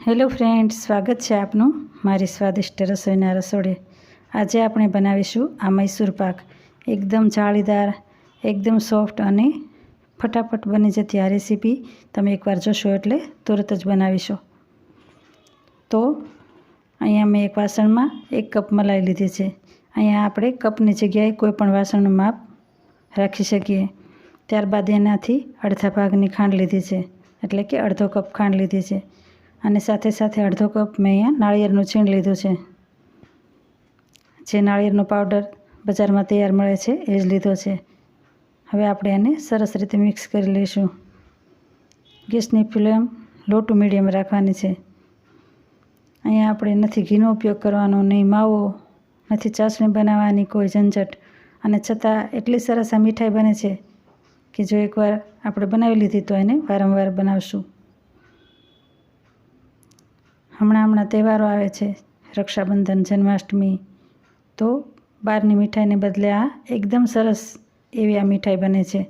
Hello friends, સ્વાગત છે આપનું મારી સ્વાદિષ્ટ રસોઈના રસોડે। આજે આપણે બનાવીશું આ મૈસૂર પાક। એકદમ જાળીદાર, એકદમ સોફ્ટ અને ફટાફટ બની જતી આ રેસીપી તમે એકવાર જોશો એટલે તુરત જ બનાવીશો। તો અહીંયા મેં એક વાસણમાં 1 કપ મલાઈ લીધી છે। અહીંયા આપણે કપની જગ્યાએ કોઈ પણ વાસણનું માપ રાખી શકીએ। ત્યારબાદ એનાથી અડધા ભાગની ખાંડ લીધી છે, એટલે કે અડધો કપ ખાંડ લીધી છે। અને સાથે સાથે અડધો કપ મેં અહીંયા નાળિયેરનું છીણ લીધું છે, જે નાળિયેરનો પાવડર બજારમાં તૈયાર મળે છે એ જ લીધો છે। હવે આપણે એને સરસ રીતે મિક્સ કરી લઈશું। ગેસની ફ્લેમ લો ટુ મીડિયમ રાખવાની છે। અહીંયા આપણે નથી ઘીનો ઉપયોગ કરવાનો, નહીં માવો, નથી ચાસણી બનાવવાની કોઈ ઝંઝટ, અને છતાં એટલી સરસ આ મીઠાઈ બને છે કે જો એકવાર આપણે બનાવી લીધી તો એને વારંવાર બનાવશું। હમણાં તહેવારો આવે છે, રક્ષાબંધન, જન્માષ્ટમી, તો બહારની મીઠાઈને બદલે આ એકદમ સરસ એવી આ મીઠાઈ બને છે।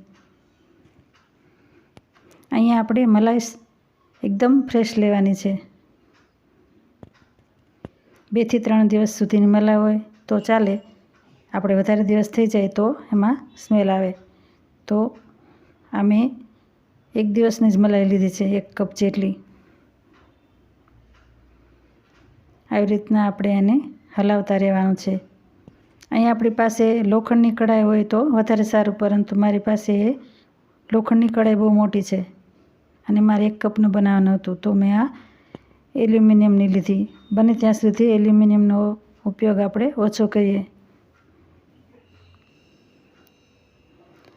અહીંયા આપણે મલાઈ એકદમ ફ્રેશ લેવાની છે। 2 થી 3 દિવસ સુધીની મલાઈ હોય તો ચાલે, આપણે વધારે દિવસ થઈ જાય તો એમાં સ્મેલ આવે। તો આ મેં 1 દિવસની જ મલાઈ લીધી છે, 1 કપ જેટલી। આવી રીતના આપણે એને હલાવતા રહેવાનું છે। અહીં આપણી પાસે લોખંડની કઢાઈ હોય તો વધારે સારું, પરંતુ મારી પાસે લોખંડની કઢાઈ બહુ મોટી છે અને મારે 1 કપનું બનાવવાનું હતું, તો મેં આ એલ્યુમિનિયમની લીધી। બને ત્યાં સુધી એલ્યુમિનિયમનો ઉપયોગ આપણે ઓછો કરીએ।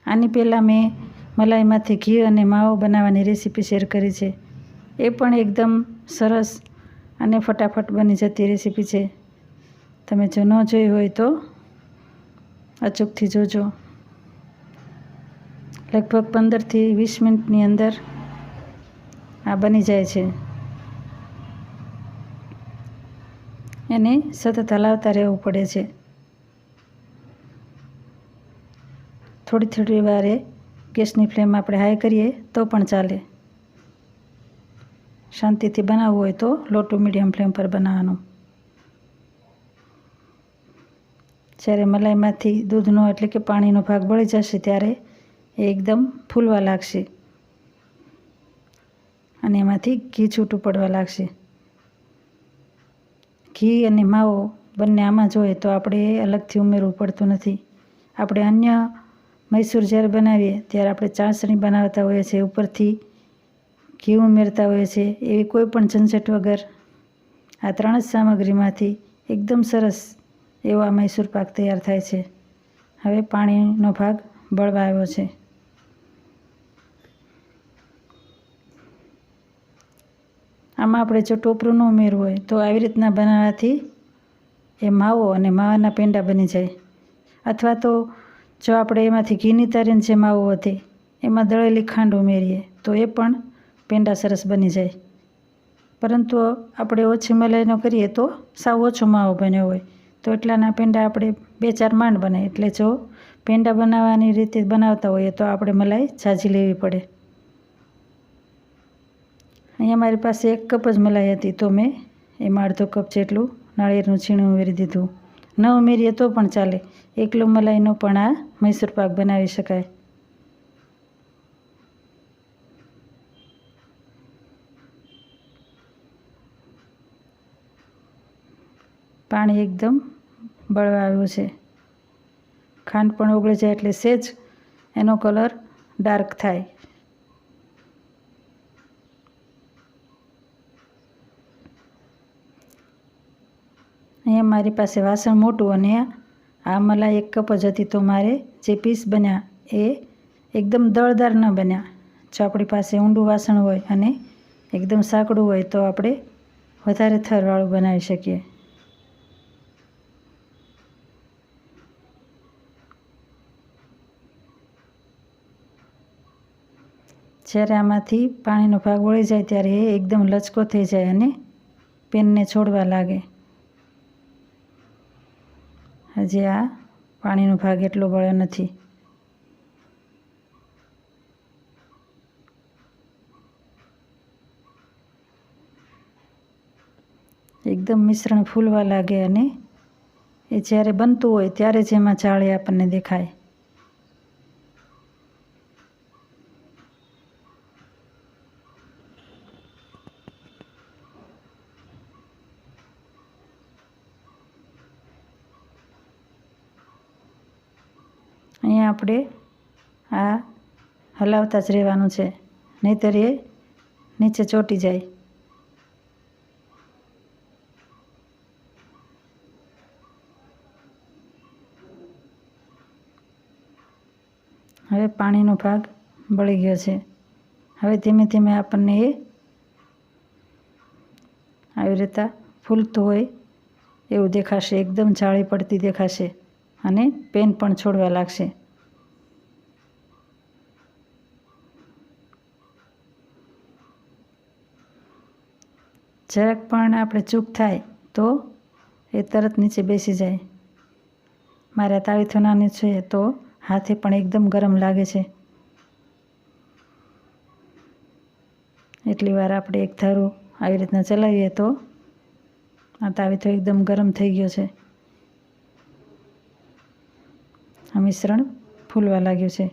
આની પહેલાં મેં મલાઈમાંથી ઘી અને માવો બનાવવાની રેસીપી શેર કરી છે, એ પણ એકદમ સરસ અને ફટાફટ બની જતી રેસીપી છે। તમે જો ન જોઈ હોય તો અચૂકથી જોજો। લગભગ 15 થી 20 મિનિટની અંદર આ બની જાય છે। એને સતત હલાવતા રહેવું પડે છે। થોડી વારે ગેસની ફ્લેમ આપણે હાઈ કરીએ તો પણ ચાલે। શાંતિથી બનાવવું હોય તો લો ટુ મીડિયમ ફ્લેમ પર બનાવવાનું। જ્યારે મલાઈમાંથી દૂધનો એટલે કે પાણીનો ભાગ બળી જશે ત્યારે એ એકદમ ફૂલવા લાગશે અને એમાંથી ઘી છૂટું પડવા લાગશે। ઘી અને માવો બંને આમાં જોઈએ તો આપણે અલગથી ઉમેરવું પડતું નથી। આપણે અન્ય મૈસૂર જ્યારે બનાવીએ ત્યારે આપણે ચાસણી બનાવતા હોઈએ છીએ, ઉપરથી ઘી ઉમેરતા હોઈએ છીએ। એવી કોઈ પણ ઝંઝટ વગર આ 3 જ સામગ્રીમાંથી એકદમ સરસ એવો આ મૈસૂર પાક તૈયાર થાય છે। હવે પાણીનો ભાગ બળવા આવ્યો છે। આમાં આપણે જો ટોપરું ન ઉમેરવું હોય તો આવી રીતના બનાવવાથી એ માવો અને માવાના પેંડા બની જાય। અથવા તો જો આપણે એમાંથી ઘી નિતારીને જે માવો વધે એમાં દળેલી ખાંડ ઉમેરીએ તો એ પણ પેંડા સરસ બની જાય। પરંતુ આપણે ઓછી મલાઈનો કરીએ તો સાવ ઓછો માવો બન્યો હોય તો એટલાના પેંડા આપણે 2-4 માંડ બને। એટલે જો પેંડા બનાવવાની રીતે બનાવતા હોઈએ તો આપણે મલાઈ ઝાઝી લેવી પડે। અહીંયા મારી પાસે 1 કપ જ મલાઈ હતી તો મેં એમાં અડધો કપ જેટલું નાળિયેરનું છીણ ઉમેરી દીધું। ન ઉમેરીએ તો પણ ચાલે, એકલો મલાઈનો પણ આ મૈસૂર પાક બનાવી શકાય। પાણી એકદમ બળવા આવ્યું છે। ખાંડ પણ ઓગળી જાય એટલે સહેજ એનો કલર ડાર્ક થાય। અહીંયા મારી પાસે વાસણ મોટું અને આ મલાઈ 1 કપ જ હતી, તો મારે જે પીસ બન્યા એ એકદમ દળદાર ન બન્યા। જો આપણી પાસે ઊંડું વાસણ હોય અને એકદમ સાંકડું હોય તો આપણે વધારે થરવાળું બનાવી શકીએ। જ્યારે આમાંથી પાણીનો ભાગ વળી જાય ત્યારે એ એકદમ લચકો થઈ જાય અને પેનને છોડવા લાગે। હજી આ પાણીનો ભાગ એટલો બળ્યો નથી। એકદમ મિશ્રણ ફૂલવા લાગે અને એ જ્યારે બનતું હોય ત્યારે જ એમાં જાળી આપણને દેખાય. અહીંયા આપણે આ હલાવતા જ રહેવાનું છે, નહીંતર એ નીચે ચોંટી જાય. હવે પાણીનો ભાગ બળી ગયો છે. હવે ધીમે ધીમે આપણને એ આવી રીતે ફૂલતું હોય એવું દેખાશે, એકદમ જાળી પડતી દેખાશે અને પેન પણ છોડવા લાગશે. જરાક પણ આપણે ચૂક થાય તો એ તરત નીચે બેસી જાય. મારે તાવીથો નાની છે તો હાથે પણ એકદમ ગરમ લાગે છે. એટલી વાર આપણે એક ધારું આવી રીતના ચલાવીએ તો આ તાવીથો એકદમ ગરમ થઈ ગયો છે. આ મિશ્રણ ફૂલવા લાગ્યું છે.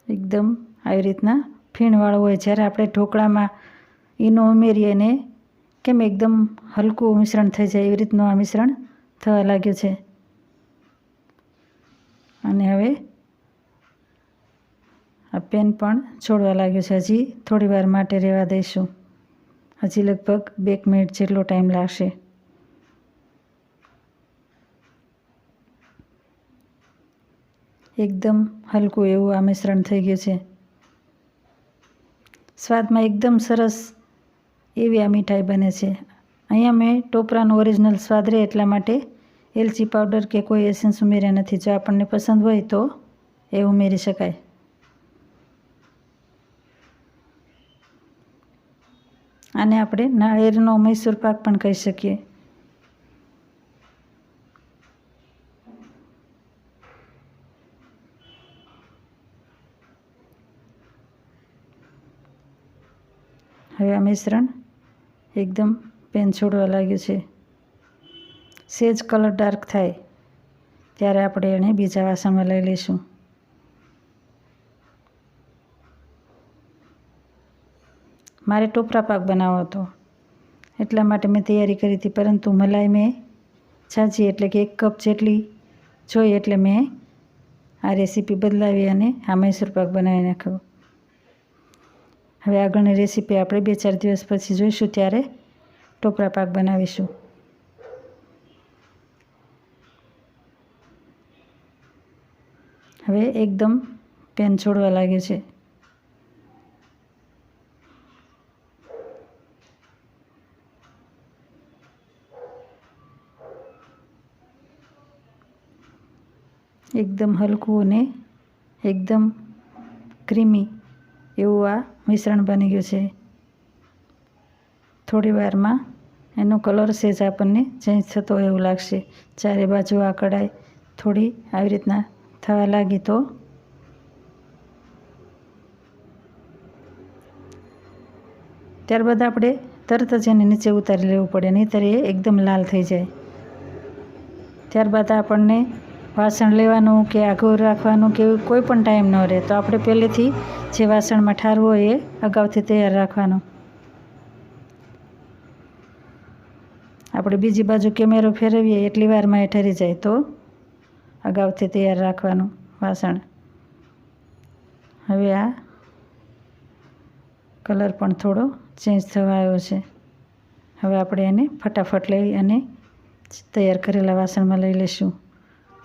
એકદમ આવી રીતના ફીણવાળું હોય. જ્યારે આપણે ઢોકળામાં ઈનો ઉમેરીએ ને કેમ એકદમ હલકું મિશ્રણ થઈ જાય એવી રીતનું આ મિશ્રણ થવા લાગ્યું છે. અને હવે આ પેન પણ છોડવા લાગ્યું છે. હજી થોડી વાર માટે રહેવા દઈશું. હજી લગભગ 2 મિનિટ જેટલો ટાઈમ લાગશે. એકદમ હલકું એવું આ મિશ્રણ થઈ ગયું છે. સ્વાદમાં એકદમ સરસ એવી આ મીઠાઈ બને છે. અહીંયા મેં ટોપરાનો ઓરિજિનલ સ્વાદ રહે એટલા માટે એલચી પાવડર કે કોઈ એસેન્સ ઉમેર્યા નથી. જો આપણને પસંદ હોય તો એ ઉમેરી શકાય. આને આપણે નાળિયેરનો મૈસૂર પાક પણ કહી શકીએ. હવે આ મિશ્રણ એકદમ પેન છોડવા લાગ્યું છે. સેજ કલર ડાર્ક થાય ત્યારે આપણે એને બીજા વાસણમાં લઈ લઈશું. મારે ટોપરા પાક બનાવવો હતો એટલા માટે મેં તૈયારી કરી હતી, પરંતુ મલાઈ મેં છાજી એટલે કે 1 કપ જેટલી જોઈ એટલે મેં આ રેસીપી બદલાવી અને આ મૈસૂર પાક બનાવી નાખ્યો. હવે આગળની રેસીપી આપણે 2-4 દિવસ પછી જોઈશું, ત્યારે ટોપરા પાક બનાવીશું. હવે એકદમ પેન છોડવા લાગ્યું છે. એકદમ હલકું અને એકદમ ક્રીમી એવું આ મિશ્રણ બની ગયું છે. થોડી વારમાં એનો કલર સેજ આપણને ચેન્જ થતો હોય એવું લાગશે. ચારે બાજુ આ કઢાઈ થોડી આવી રીતના થવા લાગી તો ત્યારબાદ આપણે તરત જ એને નીચે ઉતારી લેવું પડે, નહીંતર એ એકદમ લાલ થઈ જાય. ત્યારબાદ આપણને વાસણ લેવાનું કે આઘું રાખવાનું કે એવું કોઈ પણ ટાઈમ ન રહે, તો આપણે પહેલેથી જે વાસણમાં ઠારવું હોય એ અગાઉથી તૈયાર રાખવાનું. આપણે બીજી બાજુ કેમેરો ફેરવીએ એટલી વારમાં એ ઠરી જાય, તો અગાઉથી તૈયાર રાખવાનું વાસણ. હવે આ કલર પણ થોડો ચેન્જ થવા આવ્યો છે. હવે આપણે એને ફટાફટ લઈ અને તૈયાર કરેલા વાસણમાં લઈ લઈશું.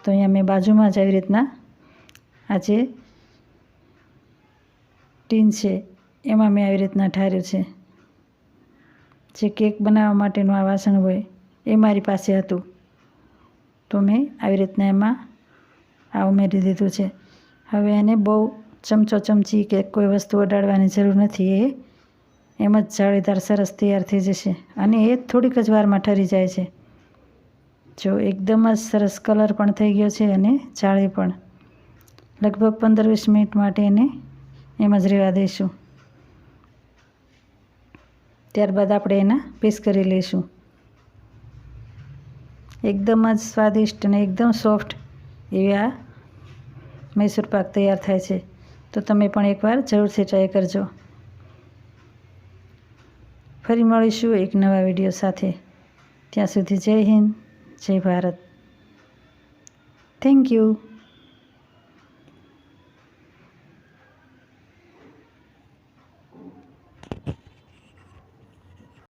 તો અહીંયા મેં બાજુમાં જ આવી રીતના આ જે ટીન છે એમાં મેં આવી રીતના ઠાર્યું છે. જે કેક બનાવવા માટેનું આ વાસણ હોય એ મારી પાસે હતું, તો મેં આવી રીતના એમાં આ ઉમેરી દીધું છે. હવે એને બહુ ચમચો ચમચી કે કોઈ વસ્તુ અડાડવાની જરૂર નથી. એ એમ જ જાળીદાર સરસ તૈયાર થઈ જશે અને એ થોડીક જ વારમાં ઠરી જાય છે. જો એકદમ જ સરસ કલર પણ થઈ ગયો છે અને જાળી પણ. લગભગ 15-20 મિનિટ માટે એને એમ જ રહેવા દઈશું. ત્યારબાદ આપણે એના પીસ કરી લઈશું. એકદમ જ સ્વાદિષ્ટ અને એકદમ સોફ્ટ એવી આ મૈસૂર પાક તૈયાર થાય છે. તો તમે પણ એકવાર જરૂરથી ટ્રાય કરજો. ફરી મળીશું એક નવા વિડીયો સાથે. ત્યાં સુધી જય હિન્દ, જય ભારત. Thank you.